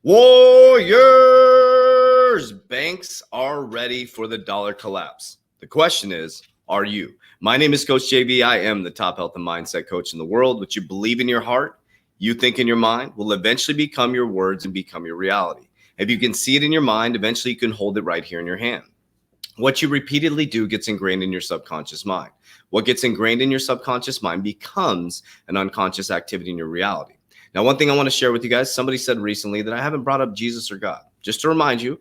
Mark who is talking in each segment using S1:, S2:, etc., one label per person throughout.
S1: Warriors! Banks are ready for the dollar collapse. The question is, are you? My name is Coach JB. I am the top health and mindset coach in the world. What you believe in your heart, you think in your mind, will eventually become your words and become your reality. If you can see it in your mind, eventually you can hold it right here in your hand. What you repeatedly do gets ingrained in your subconscious mind. What gets ingrained in your subconscious mind becomes an unconscious activity in your reality. Now, one thing I want to share with you guys, somebody said recently that I haven't brought up Jesus or God. Just to remind you,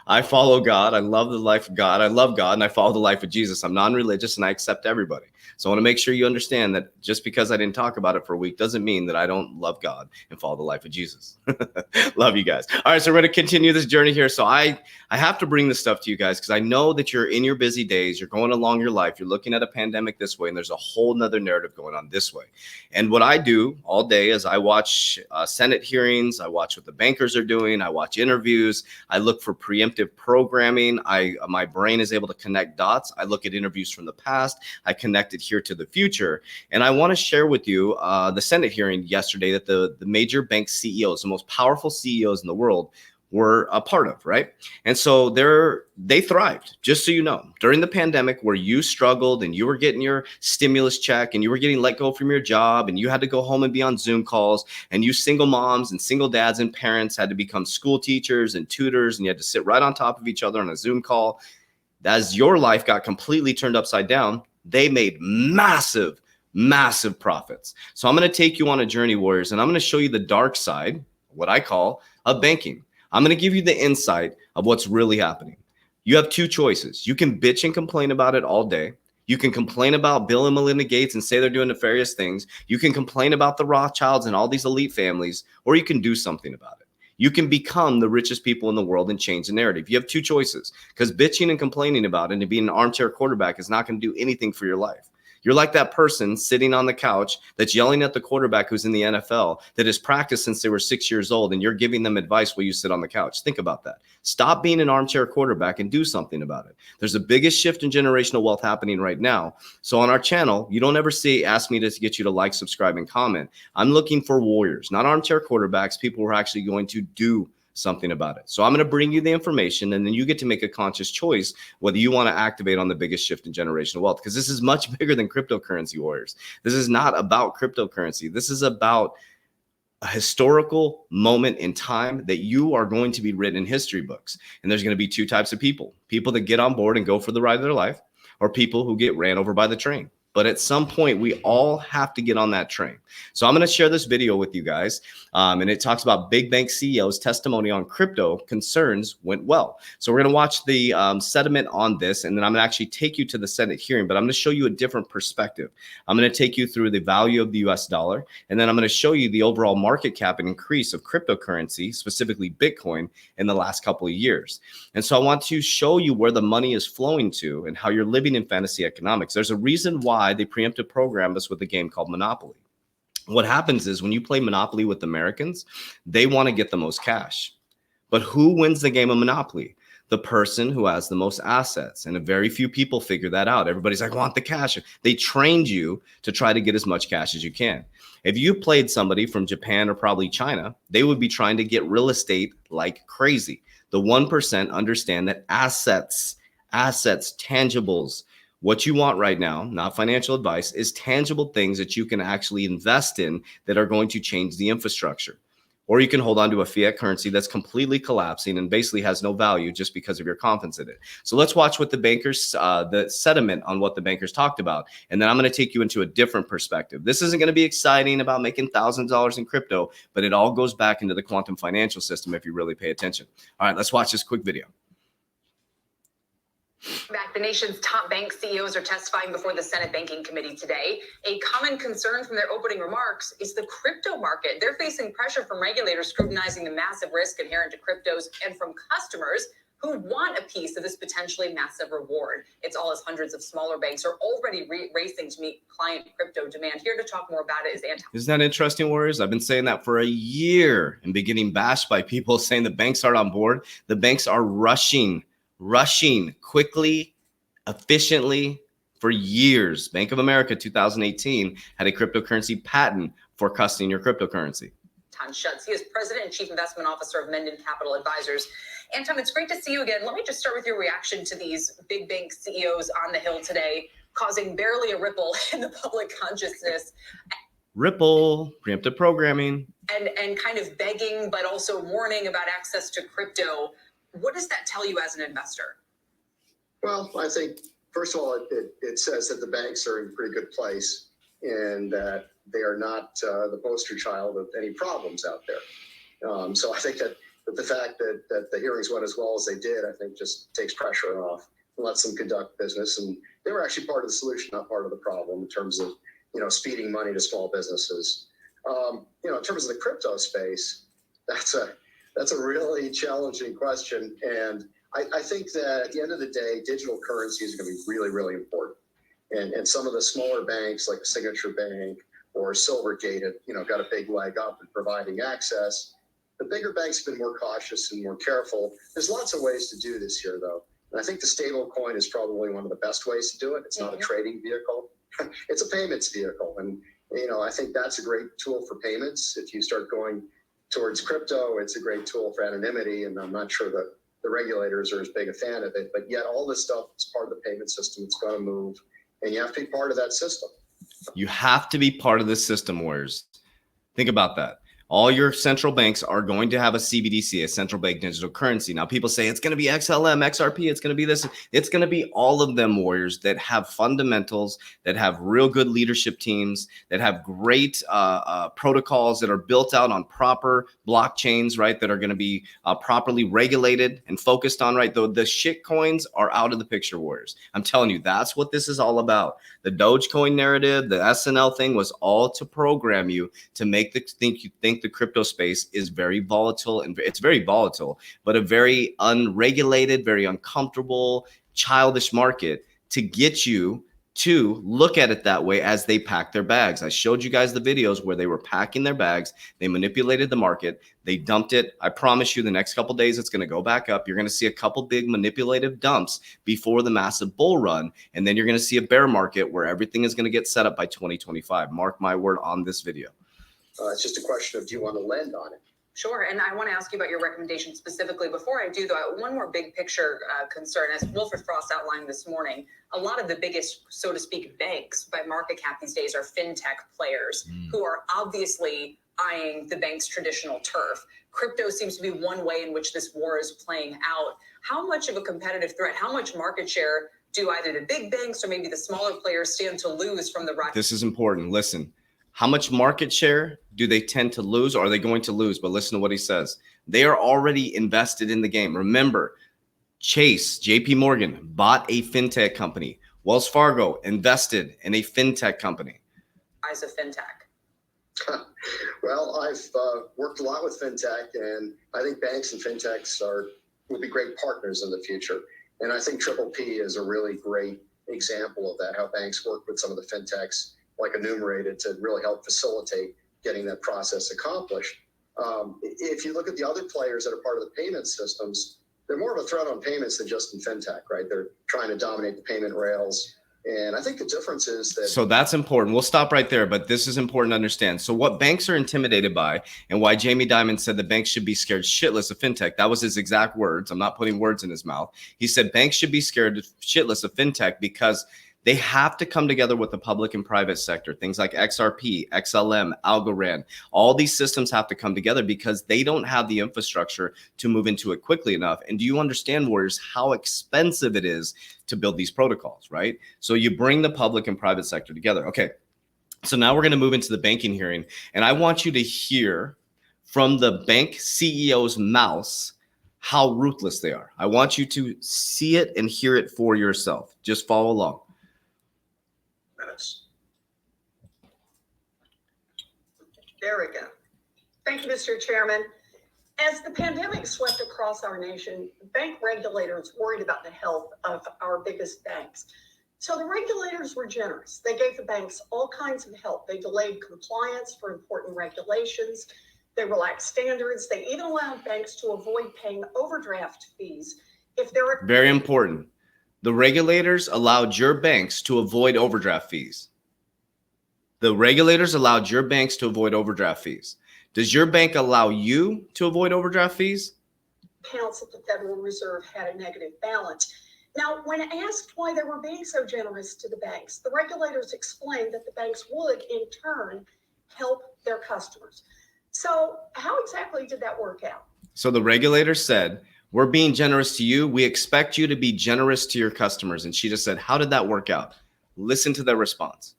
S1: I follow God. I love the life of God. I love God and I follow the life of Jesus. I'm non-religious and I accept everybody. So I want to make sure you understand that just because I didn't talk about it for a week doesn't mean that I don't love God and follow the life of Jesus. Love you guys. All right, so we're going to continue this journey here. So I have to bring this stuff to you guys because I know that you're in your busy days. You're going along your life. You're looking at a pandemic this way and there's a whole nother narrative going on this way. And what I do all day is I watch Senate hearings. I watch what the bankers are doing. I watch interviews. I look for preemptive programming. My brain is able to connect dots. I look at interviews from the past. I connect it here to the future. And I want to share with you the Senate hearing yesterday that the major bank CEOs, the most powerful CEOs in the world, were a part of, right? And so they thrived, just so you know. During the pandemic where you struggled and you were getting your stimulus check and you were getting let go from your job and you had to go home and be on Zoom calls, and you single moms and single dads and parents had to become school teachers and tutors and you had to sit right on top of each other on a Zoom call. As your life got completely turned upside down, they made massive profits. So I'm going to take you on a journey, Warriors, and I'm going to show you the dark side, what I call, of banking. I'm going to give you the insight of what's really happening. You have two choices. You can bitch and complain about it all day. You can complain about Bill and Melinda Gates and say they're doing nefarious things. You can complain about the Rothschilds and all these elite families, or you can do something about it. You can become the richest people in the world and change the narrative. You have two choices, because bitching and complaining about it and being an armchair quarterback is not going to do anything for your life. You're like that person sitting on the couch that's yelling at the quarterback who's in the NFL that has practiced since they were 6 years old, and you're giving them advice while you sit on the couch. Think about that. Stop being an armchair quarterback and do something about it. There's the biggest shift in generational wealth happening right now. So on our channel, you don't ever ask me to get you to like, subscribe, and comment. I'm looking for warriors, not armchair quarterbacks, people who are actually going to do something about it. So I'm going to bring you the information, and then you get to make a conscious choice whether you want to activate on the biggest shift in generational wealth, because this is much bigger than cryptocurrency, Warriors. This is not about cryptocurrency. This is about a historical moment in time that you are going to be written in history books. And there's going to be two types of people that get on board and go for the ride of their life, or people who get ran over by the train. But at some point, we all have to get on that train. So I'm going to share this video with you guys. And it talks about big bank CEOs' testimony on crypto concerns went well. So we're going to watch the sediment on this, and then I'm going to actually take you to the Senate hearing, but I'm going to show you a different perspective. I'm going to take you through the value of the US dollar, and then I'm going to show you the overall market cap and increase of cryptocurrency, specifically Bitcoin, in the last couple of years. And so I want to show you where the money is flowing to and how you're living in fantasy economics. There's a reason why they preemptive programmed us with a game called Monopoly. What happens is when you play Monopoly with Americans, they want to get the most cash. But who wins the game of Monopoly? The person who has the most assets. And very few people figure that out. Everybody's like, I want the cash. They trained you to try to get as much cash as you can. If you played somebody from Japan or probably China, they would be trying to get real estate like crazy. The 1% understand that assets, tangibles, what you want right now, not financial advice, is tangible things that you can actually invest in that are going to change the infrastructure. Or you can hold on to a fiat currency that's completely collapsing and basically has no value just because of your confidence in it. So let's watch what the bankers, the sediment on what the bankers talked about. And then I'm going to take you into a different perspective. This isn't going to be exciting about making thousands of dollars in crypto, but it all goes back into the quantum financial system if you really pay attention. All right, let's watch this quick video.
S2: Back, the nation's top bank CEOs are testifying before the Senate Banking Committee today. A common concern from their opening remarks is the crypto market. They're facing pressure from regulators scrutinizing the massive risk inherent to cryptos and from customers who want a piece of this potentially massive reward. It's all as hundreds of smaller banks are already racing to meet client crypto demand. Here to talk more about it is Anton.
S1: Isn't that interesting, Warriors? I've been saying that for a year and been getting bashed by people saying the banks aren't on board. The banks are rushing quickly, efficiently for years. Bank of America 2018 had a cryptocurrency patent for custodying your cryptocurrency.
S2: Anton Schutz. He is President and Chief Investment Officer of Menden Capital Advisors. Anton, it's great to see you again. Let me just start with your reaction to these big bank CEOs on the Hill today, causing barely a ripple in the public consciousness.
S1: Ripple, preemptive programming.
S2: And kind of begging, but also warning about access to crypto. What does that tell you as an investor?
S3: Well, I think, first of all, it says that the banks are in a pretty good place and that they are not the poster child of any problems out there. So I think that the fact that the hearings went as well as they did, I think just takes pressure off and lets them conduct business. And they were actually part of the solution, not part of the problem in terms of, speeding money to small businesses. In terms of the crypto space, that's a really challenging question. And I think that at the end of the day, digital currencies are going to be really, really important. And some of the smaller banks like Signature Bank or Silvergate have, got a big leg up in providing access. The bigger banks have been more cautious and more careful. There's lots of ways to do this here, though. And I think the stable coin is probably one of the best ways to do it. It's not a trading vehicle. It's a payments vehicle. And, I think that's a great tool for payments. If you start going towards crypto, it's a great tool for anonymity. And I'm not sure that the regulators are as big a fan of it. But yet all this stuff is part of the payment system. It's going to move. And you have to be part of that system.
S1: You have to be part of the system, Warriors. Think about that. All your central banks are going to have a CBDC, a central bank digital currency. Now, people say it's going to be XLM, XRP, it's going to be this. It's going to be all of them, Warriors, that have fundamentals, that have real good leadership teams, that have great protocols that are built out on proper blockchains, right, that are going to be properly regulated and focused on, right? The shit coins are out of the picture, Warriors. I'm telling you, that's what this is all about. The Dogecoin narrative, the SNL thing was all to program you to make you think the crypto space is very volatile, and it's very volatile, but a very unregulated, very uncomfortable, childish market to get you to look at it that way as they pack their bags. I showed you guys the videos where they were packing their bags. They manipulated the market. They dumped it. I promise you the next couple of days, it's going to go back up. You're going to see a couple big manipulative dumps before the massive bull run. And then you're going to see a bear market where everything is going to get set up by 2025. Mark my word on this video.
S3: It's just a question of, do you want to lend on it?
S2: Sure. And I want to ask you about your recommendation specifically. Before I do, though, one more big picture concern. As Wilfred Frost outlined this morning, a lot of the biggest, so to speak, banks by market cap these days are fintech players who are obviously eyeing the bank's traditional turf. Crypto seems to be one way in which this war is playing out. How much of a competitive threat, how much market share do either the big banks or maybe the smaller players stand to lose from the rise?
S1: This is important. Listen. How much market share do they tend to lose, or are they going to lose? But listen to what he says. They are already invested in the game. Remember, Chase, JP Morgan, bought a fintech company. Wells Fargo invested in a fintech company.
S2: Rise of fintech.
S3: Well, I've worked a lot with fintech, and I think banks and fintechs will be great partners in the future. And I think Triple P is a really great example of that, how banks work with some of the fintechs like Enumerated to really help facilitate getting that process accomplished. If you look at the other players that are part of the payment systems, they're more of a threat on payments than just in fintech, right? They're trying to dominate the payment rails. And I think the difference is that.
S1: So that's important. We'll stop right there, but this is important to understand. So what banks are intimidated by, and why Jamie Dimon said the banks should be scared shitless of fintech. That was his exact words. I'm not putting words in his mouth. He said banks should be scared shitless of fintech because they have to come together with the public and private sector. Things like XRP, XLM, Algorand, all these systems have to come together because they don't have the infrastructure to move into it quickly enough. And do you understand, Warriors, how expensive it is to build these protocols, right? So you bring the public and private sector together. Okay, so now we're going to move into the banking hearing. And I want you to hear from the bank CEO's mouths how ruthless they are. I want you to see it and hear it for yourself. Just follow along.
S4: There we go. Thank you, Mr. Chairman. As the pandemic swept across our nation, bank regulators worried about the health of our biggest banks. So the regulators were generous. They gave the banks all kinds of help. They delayed compliance for important regulations. They relaxed standards. They even allowed banks to avoid paying overdraft fees if there were.
S1: Very important. The regulators allowed your banks to avoid overdraft fees. The regulators allowed your banks to avoid overdraft fees. Does your bank allow you to avoid overdraft fees?
S4: Accounts at the Federal Reserve had a negative balance. Now, when asked why they were being so generous to the banks, the regulators explained that the banks would, in turn, help their customers. So how exactly did that work out?
S1: So the regulator said, we're being generous to you. We expect you to be generous to your customers. And she just said, how did that work out? Listen to their response.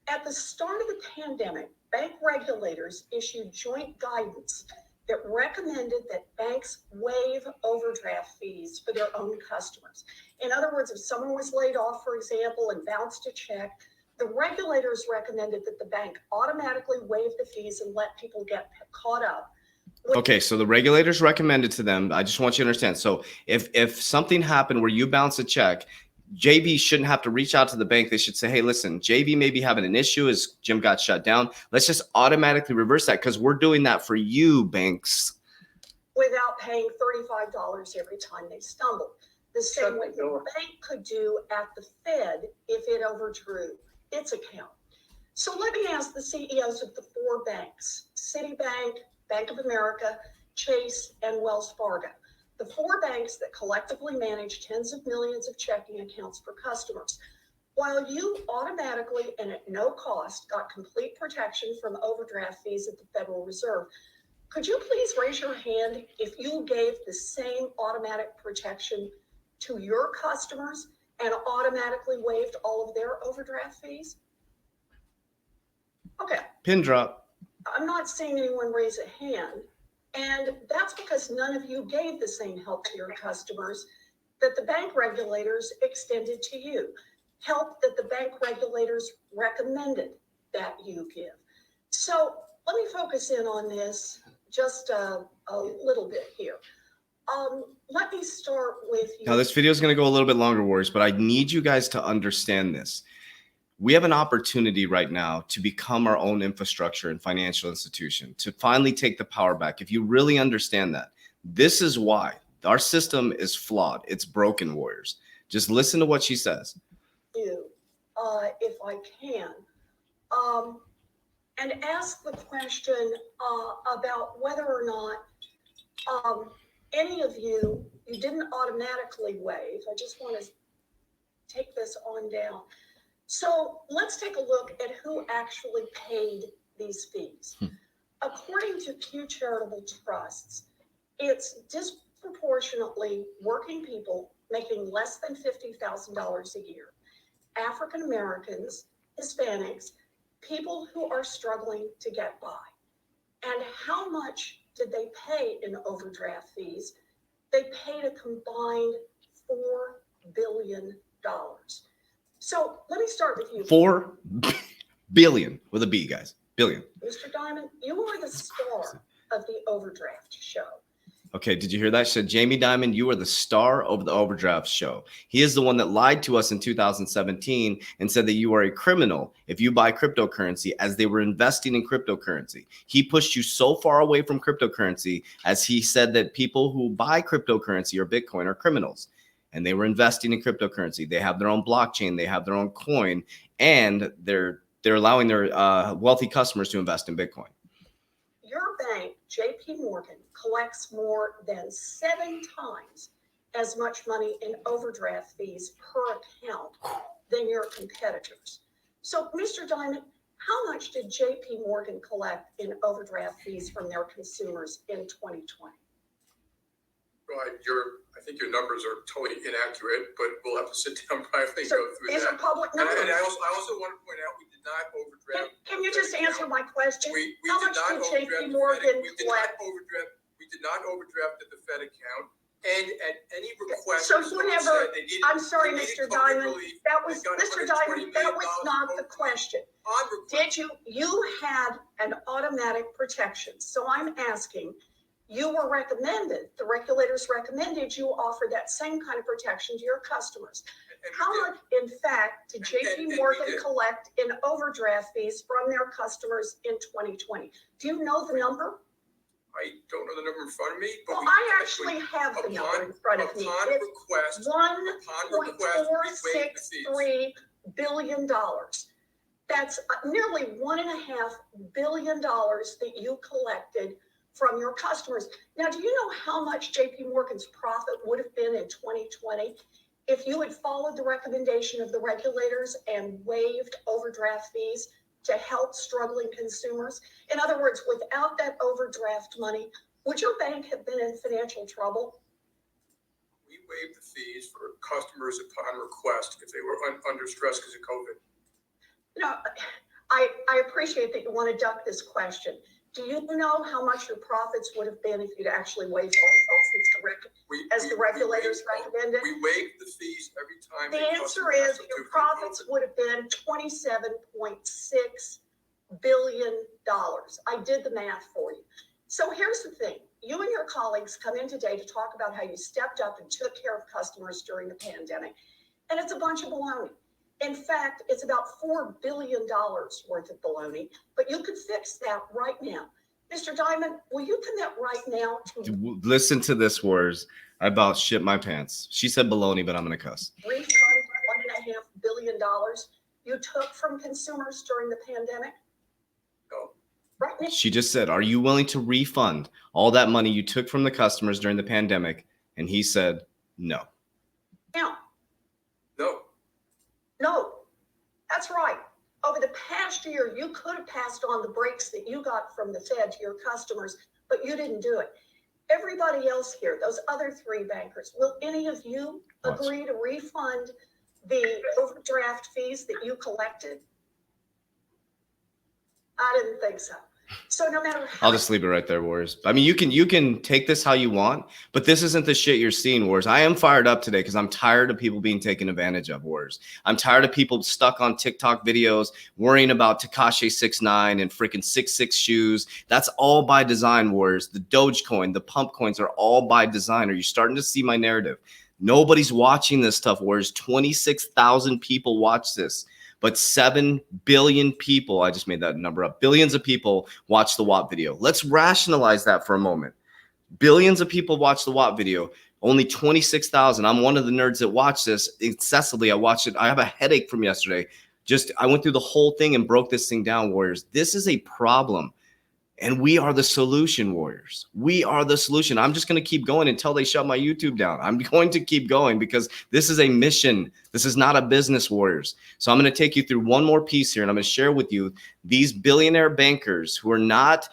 S4: At the start of the pandemic, bank regulators issued joint guidance that recommended that banks waive overdraft fees for their own customers. In other words, if someone was laid off, for example, and bounced a check, the regulators recommended that the bank automatically waive the fees and let people get caught up.
S1: Okay, so the regulators recommended to them, I just want you to understand. So if something happened where you bounce a check, JV shouldn't have to reach out to the bank. They should say, hey, listen, JV may be having an issue as Jim got shut down. Let's just automatically reverse that because we're doing that for you, banks.
S4: Without paying $35 every time they stumbled. The same way the bank could do at the Fed if it overdrew its account. So let me ask the CEOs of the four banks, Citibank, Bank of America, Chase, and Wells Fargo, the four banks that collectively manage tens of millions of checking accounts for customers. While you automatically and at no cost got complete protection from overdraft fees at the Federal Reserve, could you please raise your hand if you gave the same automatic protection to your customers and automatically waived all of their overdraft fees? Okay.
S1: Pin drop.
S4: I'm not seeing anyone raise a hand. And that's because none of you gave the same help to your customers that the bank regulators extended to you. Help that the bank regulators recommended that you give. So let me focus in on this just a little bit here. Let me start with you.
S1: Now, this video is going to go a little bit longer, Warriors, but I need you guys to understand this. We have an opportunity right now to become our own infrastructure and financial institution, to finally take the power back. If you really understand that, this is why our system is flawed. It's broken, Warriors. Just listen to what she says.
S4: You, if I can, and ask the question about whether or not any of you didn't automatically waive. I just want to take this on down. So let's take a look at who actually paid these fees. According to Pew Charitable Trusts, it's disproportionately working people making less than $50,000 a year, African Americans, Hispanics, people who are struggling to get by. And how much did they pay in overdraft fees? They paid a combined $4 billion. So let me start with you.
S1: 4 billion with a B, guys. Billion.
S4: Mr. Diamond, you are the star of the overdraft show.
S1: Okay, did you hear that? She said, Jamie Dimon, you are the star of the overdraft show. He is the one that lied to us in 2017 and said that you are a criminal if you buy cryptocurrency, as they were investing in cryptocurrency. He pushed you so far away from cryptocurrency as he said that people who buy cryptocurrency or Bitcoin are criminals. And they were investing in cryptocurrency. They have their own blockchain. They have their own coin. And they're allowing their wealthy customers to invest in Bitcoin.
S4: Your bank, JP Morgan, collects more than 7 times as much money in overdraft fees per account than your competitors. So, Mr. Diamond, how much did JP Morgan collect in overdraft fees from their consumers in 2020?
S5: Right, I think your numbers are totally inaccurate, but we'll have to sit down privately and
S4: So
S5: go through
S4: these
S5: that.
S4: are public numbers.
S5: And I also want to point out, we did not overdraft.
S4: Can you just answer my question?
S5: We
S4: How
S5: did
S4: much
S5: not
S4: did
S5: overdraft
S4: JP
S5: the
S4: Morgan
S5: Fed.
S4: collect?
S5: We did not overdraft at the Fed account. And at any request,
S4: So
S5: someone
S4: whenever,
S5: said they needed,
S4: I'm sorry,
S5: they needed
S4: Mr.
S5: COVID
S4: Diamond,
S5: relief,
S4: that was,
S5: they got
S4: Mr.
S5: $120
S4: Diamond, that
S5: million
S4: was not the
S5: of
S4: question.
S5: on request.
S4: You had an automatic protection. So I'm asking, you were recommended, the regulators recommended you offer that same kind of protection to your customers.
S5: And
S4: How
S5: we did.
S4: much, in fact, did JP
S5: we
S4: Morgan
S5: did.
S4: collect in overdraft fees from their customers in 2020? Do you know the number?
S5: I don't know the number in front of me, but
S4: Well,
S5: we
S4: I actually have the number in front of me.
S5: upon
S4: It's
S5: request, we waived the fees.
S4: $1.463 billion. That's nearly $1.5 billion that you collected from your customers. Now, do you know how much JP Morgan's profit would have been in 2020 if you had followed the recommendation of the regulators and waived overdraft fees to help struggling consumers? In other words, without that overdraft money, would your bank have been in financial trouble?
S5: We waived the fees for customers upon request if they were under stress because of COVID.
S4: No, I appreciate that you want to duck this question. Do you know how much your profits would have been if you'd actually waived all as the regulators recommended?
S5: We waived the fees every time.
S4: The answer is your profits would have been $27.6 billion. I did the math for you. So here's the thing. You and your colleagues come in today to talk about how you stepped up and took care of customers during the pandemic. And it's a bunch of baloney. In fact, it's about $4 billion worth of baloney, but you could fix that right now. Mr. Diamond, will you commit right now to
S1: Listen to this, Warriors. I about shit my pants. She said baloney, but I'm going to cuss.
S4: refund $1.5 billion you took from consumers during the pandemic?
S5: No.
S4: Right now.
S1: She just said, are you willing to refund all that money you took from the customers during the pandemic? And he said, no.
S4: Now,
S5: No.
S4: no, that's right. Over the past year, you could have passed on the breaks that you got from the Fed to your customers, but you didn't do it. Everybody else here, those other three bankers, will any of you agree to refund the overdraft fees that you collected? I didn't think so. So no matter how
S1: I'll just leave it right there, Warriors. I mean, you can take this how you want, but this isn't the shit you're seeing, Warriors. I am fired up today because I'm tired of people being taken advantage of, Warriors. I'm tired of people stuck on TikTok videos worrying about Tekashi 6ix9ine and freaking 6'6" shoes. That's all by design, Warriors. The Dogecoin, the pump coins are all by design. Are you starting to see my narrative? Nobody's watching this stuff, Warriors. 26,000 people watch this. But 7 billion people, I just made that number up, billions of people watch the WAP video. Let's rationalize that for a moment. Billions of people watch the WAP video. Only 26,000. I'm one of the nerds that watch this incessantly. I watched it. I have a headache from yesterday. I went through the whole thing and broke this thing down, Warriors. This is a problem. And we are the solution, Warriors. We are the solution. I'm just going to keep going until they shut my YouTube down. I'm going to keep going because this is a mission. This is not a business, Warriors. So I'm going to take you through one more piece here, and I'm going to share with you these billionaire bankers who are not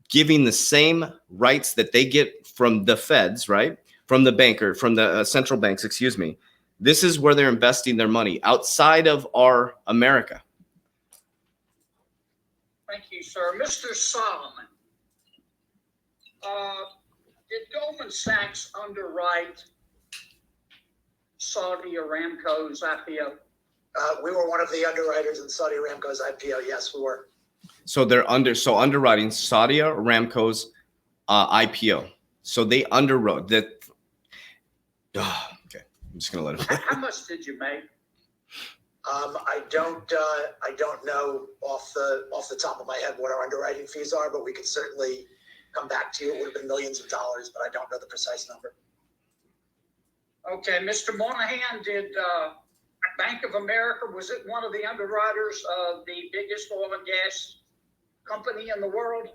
S1: giving the same rights that they get from the feds, right? From the central banks, excuse me. This is where they're investing their money outside of our America.
S6: Thank you, sir. Mr. Solomon, did Goldman Sachs underwrite Saudi Aramco's IPO?
S7: We were one of the underwriters in Saudi Aramco's IPO. Yes, we were.
S1: So they're underwriting Saudi Aramco's IPO. So they underwrote that. Okay, I'm just gonna let it.
S6: How much did you make?
S7: I don't know off the top of my head what our underwriting fees are, but we could certainly come back to you. It would have been millions of dollars, but I don't know the precise number.
S6: Okay, Mr. Monahan, did Bank of America, was it one of the underwriters of the biggest oil and gas company in the world?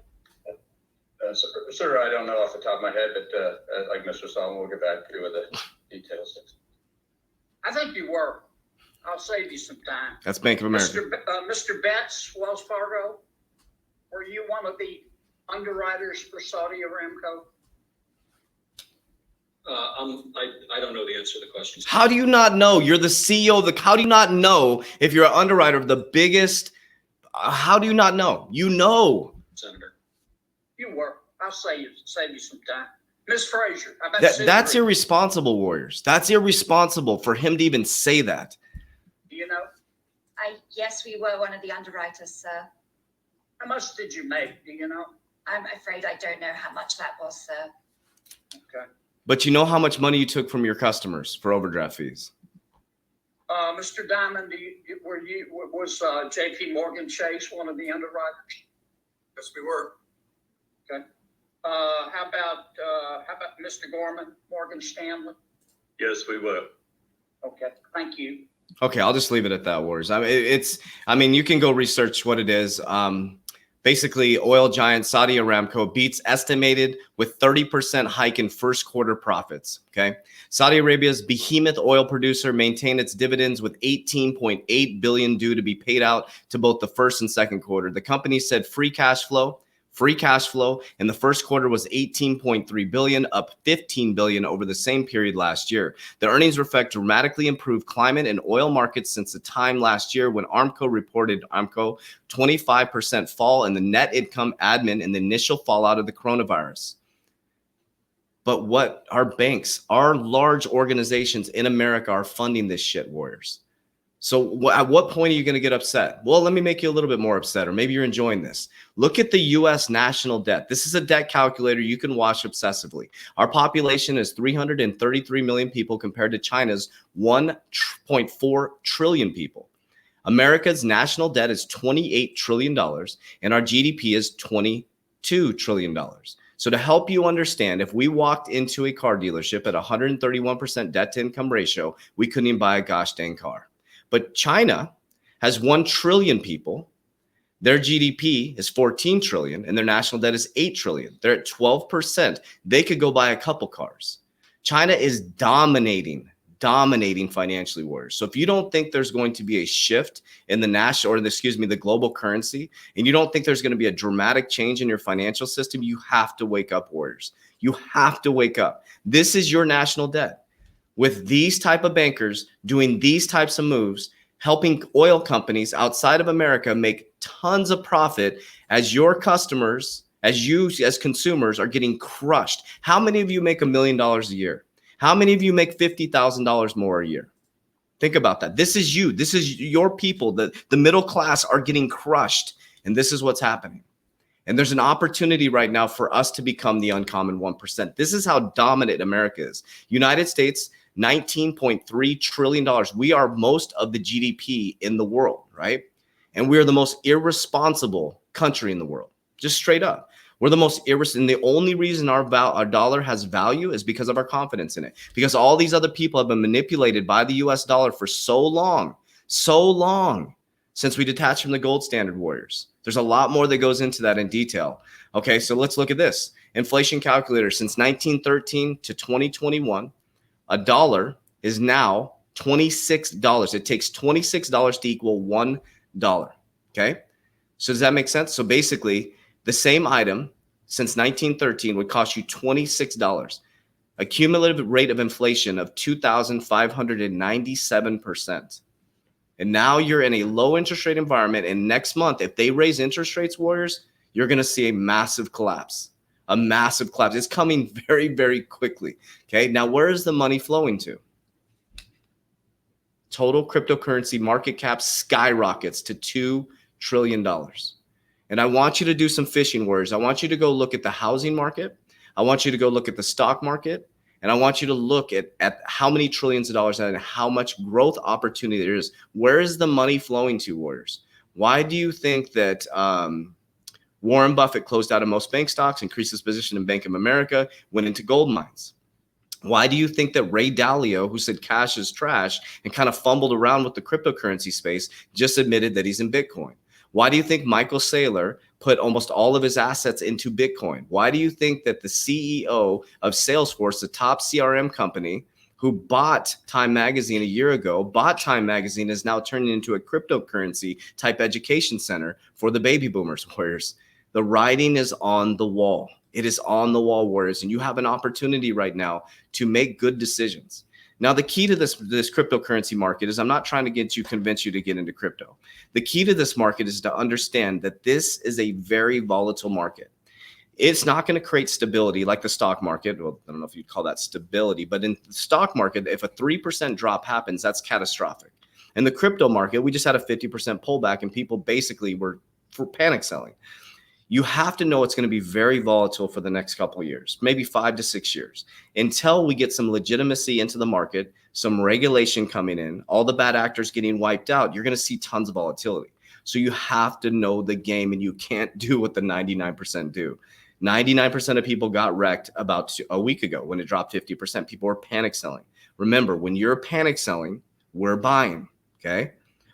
S8: Sir, I don't know off the top of my head, but like Mr. Solomon, we'll get back to you with the details.
S6: I think you were. I'll save you some time.
S1: That's Bank of America.
S6: Mr. Betts, Wells Fargo, were you one of the underwriters for Saudi Aramco?
S9: I don't know the answer to the question.
S1: How do you not know? You're the CEO of the. How do you not know if you're an underwriter of the biggest? How do you not know? You know,
S9: Senator.
S6: You were. I'll save you some time. Ms. Frazier, how about
S1: that's
S6: Citigroup?
S1: irresponsible, Warriors. That's irresponsible for him to even say that.
S6: Do you know?
S10: Yes, we were one of the underwriters, sir.
S6: How much did you make? Do you know?
S10: I'm afraid I don't know how much that was, sir.
S6: Okay.
S1: But you know how much money you took from your customers for overdraft fees?
S6: Mr. Diamond, was JP Morgan Chase one of the underwriters?
S5: Yes, we were.
S6: Okay. How about Mr. Gorman, Morgan Stanley?
S8: Yes, we will.
S6: Okay, thank you.
S1: Okay, I'll just leave it at that, Warriors. I mean, you can go research what it is. Basically, oil giant Saudi Aramco beats estimated with 30% hike in first quarter profits. Okay. Saudi Arabia's behemoth oil producer maintained its dividends with 18.8 billion due to be paid out to both the first and second quarter. The company said free cash flow in the first quarter was 18.3 billion, up 15 billion over the same period last year. The earnings reflect dramatically improved climate and oil markets since the time last year when Aramco reported 25% fall in the net income admin in the initial fallout of the coronavirus. But what our banks, our large organizations in America are funding this shit, Warriors. So at what point are you going to get upset? Well, let me make you a little bit more upset, or maybe you're enjoying this. Look at the U.S. national debt. This is a debt calculator you can watch obsessively. Our population is 333 million people compared to China's 1.4 trillion people. America's national debt is $28 trillion, and our GDP is $22 trillion. So to help you understand, if we walked into a car dealership at 131% debt to income ratio, we couldn't even buy a gosh dang car. But China has 1 trillion people. Their GDP is 14 trillion and their national debt is 8 trillion. They're at 12%. They could go buy a couple cars. China is dominating financially, Warriors. So if you don't think there's going to be a shift in the global currency, and you don't think there's going to be a dramatic change in your financial system, you have to wake up, Warriors. You have to wake up. This is your national debt. With these type of bankers doing these types of moves, helping oil companies outside of America make tons of profit as your customers, as consumers are getting crushed. How many of you make $1 million a year? How many of you make $50,000 more a year? Think about that. This is you. This is your people. The middle class are getting crushed, and this is what's happening. And there's an opportunity right now for us to become the uncommon 1%. This is how dominant America is. United States, $19.3 trillion. We are most of the GDP in the world, right? And we are the most irresponsible country in the world, just straight up. We're the most irresponsible. And the only reason our dollar has value is because of our confidence in it. Because all these other people have been manipulated by the US dollar for so long since we detached from the gold standard, Warriors. There's a lot more that goes into that in detail. Okay, so let's look at this. Inflation calculator since 1913 to 2021. A dollar is now $26. It takes $26 to equal $1. Okay. So does that make sense? So basically, the same item since 1913 would cost you $26. A cumulative rate of inflation of 2,597%. And now you're in a low interest rate environment. And next month, if they raise interest rates, Warriors, you're going to see a massive collapse. A massive collapse. It's coming very, very quickly. Okay. Now, where is the money flowing to? Total cryptocurrency market cap skyrockets to $2 trillion. And I want you to do some fishing, Warriors. I want you to go look at the housing market. I want you to go look at the stock market. And I want you to look at how many trillions of dollars and how much growth opportunity there is. Where is the money flowing to, Warriors? Why do you think that Warren Buffett closed out of most bank stocks, increased his position in Bank of America, went into gold mines? Why do you think that Ray Dalio, who said cash is trash and kind of fumbled around with the cryptocurrency space, just admitted that he's in Bitcoin? Why do you think Michael Saylor put almost all of his assets into Bitcoin? Why do you think that the CEO of Salesforce, the top CRM company, who bought Time Magazine a year ago, is now turning into a cryptocurrency type education center for the baby boomers, Warriors? The writing is on the wall. It is on the wall, Warriors, and you have an opportunity right now to make good decisions. Now, the key to this cryptocurrency market is I'm not trying to convince you to get into crypto. The key to this market is to understand that this is a very volatile market. It's not going to create stability like the stock market. Well, I don't know if you'd call that stability, but in the stock market, if a 3% drop happens, that's catastrophic. In the crypto market, we just had a 50% pullback and people basically were for panic selling. You have to know it's going to be very volatile for the next couple of years, maybe 5 to 6 years, until we get some legitimacy into the market, some regulation coming in, all the bad actors getting wiped out. You're going to see tons of volatility. So you have to know the game, and you can't do what the 99% do. 99% of people got wrecked about a week ago when it dropped 50%. People were panic selling. Remember, when you're panic selling, we're buying. Okay.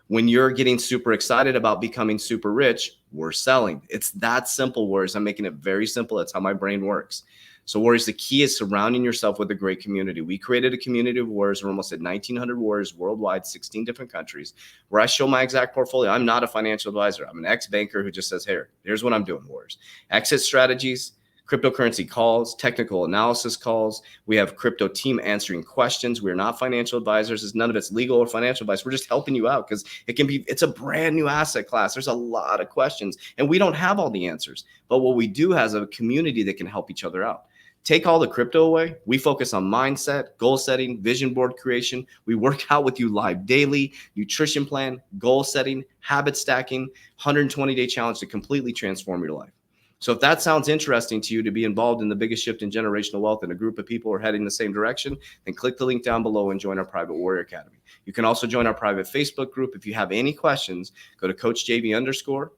S1: When you're getting super excited about becoming super rich, we're selling. It's that simple, Warriors. I'm making it very simple. That's how my brain works. So, Warriors, the key is surrounding yourself with a great community. We created a community of Warriors. We're almost at 1,900 Warriors worldwide, 16 different countries, where I show my exact portfolio. I'm not a financial advisor. I'm an ex-banker who just says, hey, here's what I'm doing, Warriors. Exit strategies, cryptocurrency calls, technical analysis calls. We have crypto team answering questions. We're not financial advisors. None of it's legal or financial advice. We're just helping you out because it's a brand new asset class. There's a lot of questions and we don't have all the answers. But what we do has a community that can help each other out. Take all the crypto away. We focus on mindset, goal setting, vision board creation. We work out with you live daily, nutrition plan, goal setting, habit stacking, 120-day challenge to completely transform your life. So if that sounds interesting to you to be involved in the biggest shift in generational wealth and a group of people who are heading the same direction, then click the link down below and join our private Warrior Academy. You can also join our private Facebook group. If you have any questions, go to CoachJB_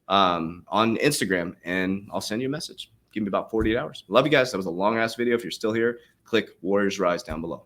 S1: on Instagram and I'll send you a message. Give me about 48 hours. Love you guys. That was a long ass video. If you're still here, click Warriors Rise down below.